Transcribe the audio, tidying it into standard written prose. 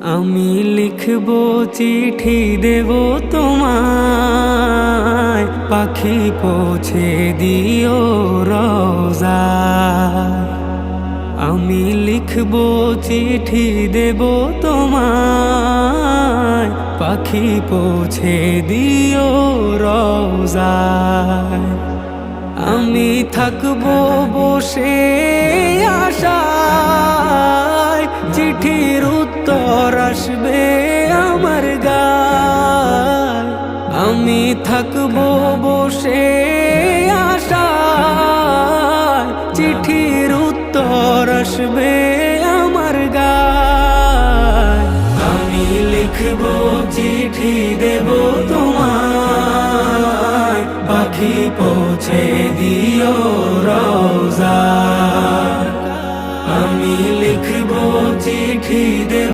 আমি লিখব চিঠি দেব তোমায়, পাখি পৌঁছে দিও রোজায়। আমি লিখব চিঠি দেব তোমায়, পাখি পৌঁছে দিও রোজায়। আমি থাকবো বসে আশায়, চিঠির উত্তর আসবে আমার গায়। আমি থাকবো বসে আশায়, চিঠির উত্তর আসবে আমার গায়। আমি লিখব চিঠি দেব তোমায়, পাখি পৌঁছে দিও রোজায়। আমি লিখব চিঠি দেব